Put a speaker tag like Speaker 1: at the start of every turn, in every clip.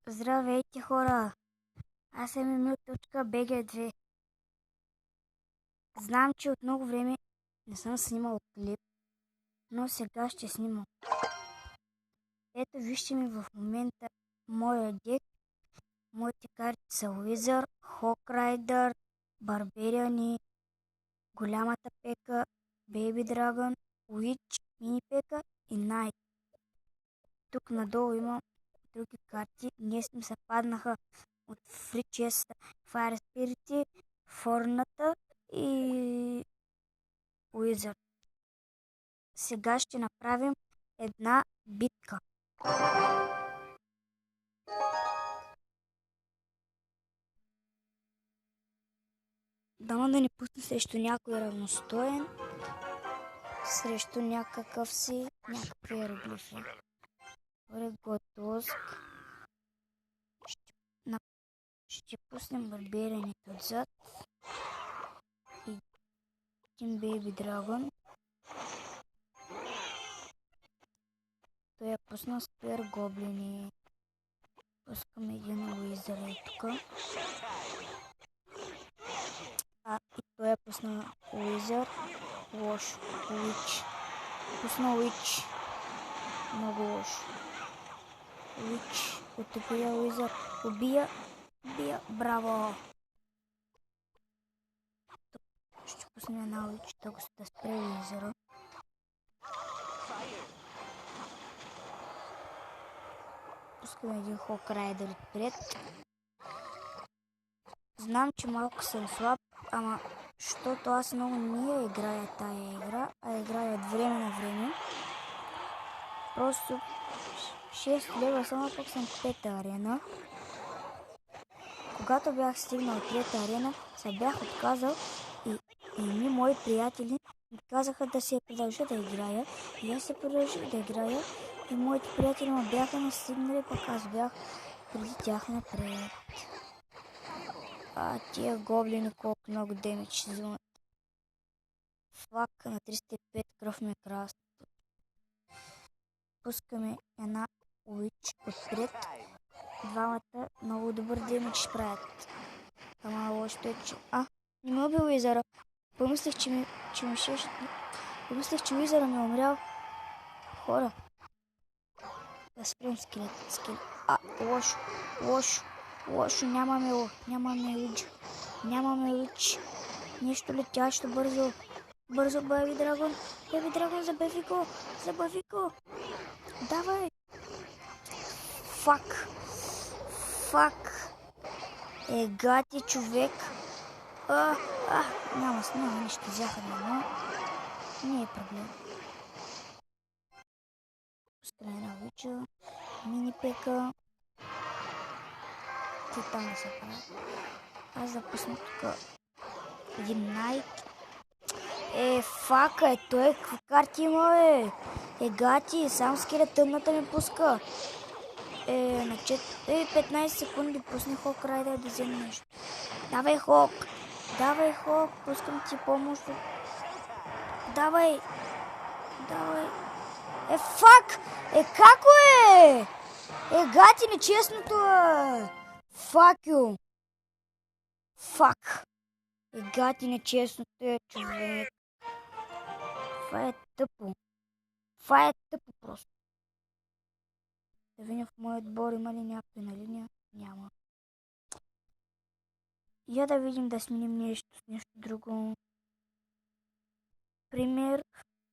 Speaker 1: Здравейте, хора! Аз съм Emil.bg2. Знам, че от много време не съм снимал клип, но сега ще снимам. Ето, вижте ми в момента моя дек. Моите карти са Wizard, Hawk Rider, Barbarian, Голямата пека, Baby Dragon, Witch, Mini пека и Knight. Тук надолу имам други карти. Днес ми се паднаха от Free Chest, Fire Spirit, Форната и Wizard. Сега ще направим една битка. Дано да не пусна срещу някой равностоен, срещу някакви иероглифи. Готовност. Ще пуснем барберените отзад и един Baby Dragon. Той е пуснал Спер Гоблини. Пускаме един Wizard тук. И той е пуснал Wizard. Лошо. Witch. Пуснал Witch. Много лошо. Witch. Отопия Wizard. Убия. Браво. Ще пуснем една Witch. Тук да спре Wizard. Пускаме един Hawk Rider отпред. Знам, че малко съм слаб, ама защото аз много не я играя тая игра, а играя от време на време. Просто 6 лева само, пък съм 5-та арена. Когато бях стигнал 3-та арена, се бях отказал и мои приятели ми казаха да се продължа да играя. И аз се продължих да играя и моите приятели ме бяха настигнали, пък аз бях преди тях напред. Тия гоблини колко много демидж ще взимат. Флака на 305 кръв ме красна. Пускаме една Witch отпред. Двамата много добър демидж ще правят. Ама лошото е, че... не ме убил Wizard. Помислих, че Wizard ми е умрял. Хора. Да спрем скелет. Лошо, нямаме Witch. Нещо летящо бързо. Бързо, Baby Dragon, забави го. Давай. Фак. Гати човек. Няма нищо взяхме, но не е проблем. Пускаме една Witch, Mini пека. Те там да се правят. Аз запусна тук един Knight. Фака, той какви карти има, гати, сам скелет тъмната ми пуска. На 15 секунди пусни Hawk Rider да вземе нещо. Давай Hawk, пускам ти помощ. Давай. Фак! Како е? Гати, нечестното е! Фак! Гати, нечестното е, човек. Това е тъпо просто. Да видим в моят отбор има ли някой на линия? Няма. Я да видим да сменим нещо друго. Пример,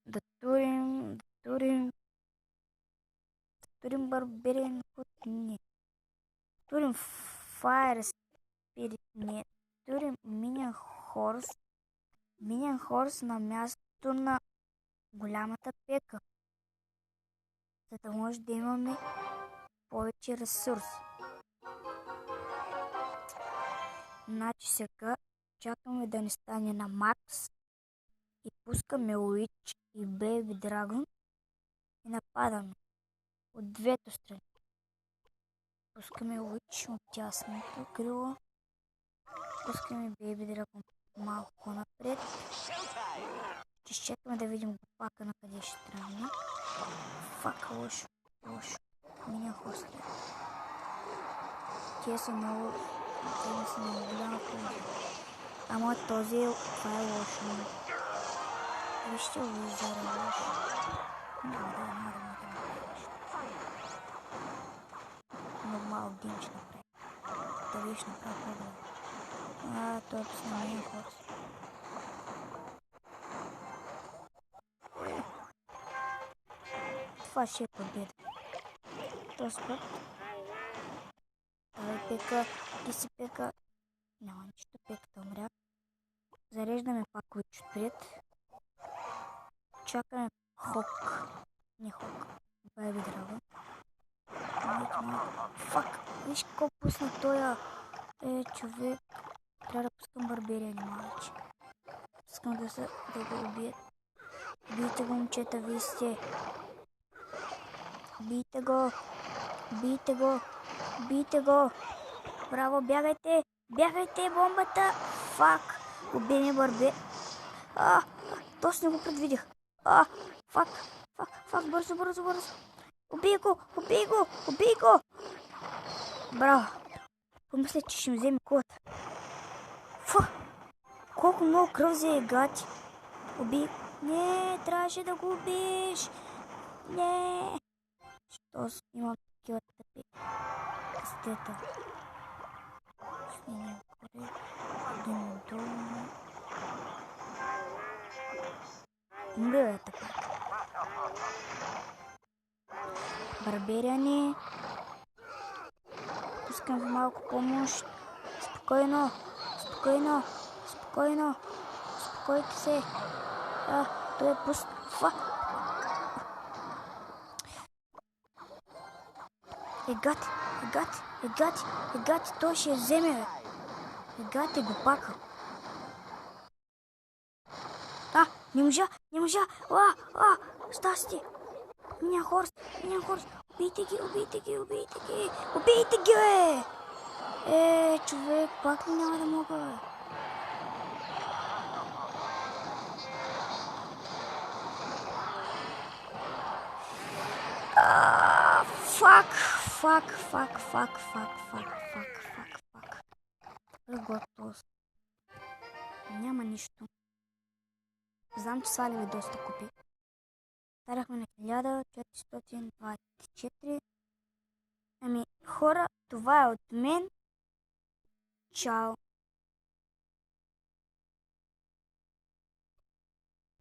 Speaker 1: да турим Barbarian, не. Турим Fire Spirit, не. Турим Minion Horse на мястото на Голямата пека. За да може да имаме повече ресурс. Значи сега чакаме да ни стане на макс и пускаме Witch и Baby Dragon и нападаме от двете страни. Пускаме Witch от тясното крило. Пускаме Baby Dragon малко напред. Ще изчекаме да видим глупака на къде ще тръгне. Фак, лошо. Меня хостя. Те са много голяма полза. Ама този, това е лошо. Вижте визора лошо. Няма да направиш. Нормал гейм ще направи. Да виж направо по-добре. Той е на мен хорс. Това ще е победа. Този път. Давай пека, ти си пека. Няма нищо, пеката умря. Зареждаме пак ключ отпред. Чакаме хок. Не хок. Байби драга. Фак! Виж колко пусна тоя. Човек. Трябва да пускам барберия, не малече. Искам да го убият. Бийте го, момчета, вие сте. Бийте го. Бийте го. Бийте го. Браво, бягайте. Бягайте, бомбата. Фак. Уби ми барбер. Точно не го предвидих. Фак. Бързо. Убий го. Браво. Помисля, че ще ми вземе колата. Колко много кръв взе, гати. Убий. Не, трябваше да го убиеш. Не. Що имам такива тъпи къстета. Сменя горе. Един долу. Умре така. Барберия ни. Пускам ви малко помощ. Спокойно. Успокойте се. Той е пуст. Егати, той ще я вземе, бе. Егати го пака. Не можа. Стасти. Меня хорс. Убийте ги, бе. Човек, пак ли няма да мога, бе? Фак. Готов. Няма нищо. Знам, че сваливе доста купи. Старахме на 1424. Хора, това е от мен. Чао.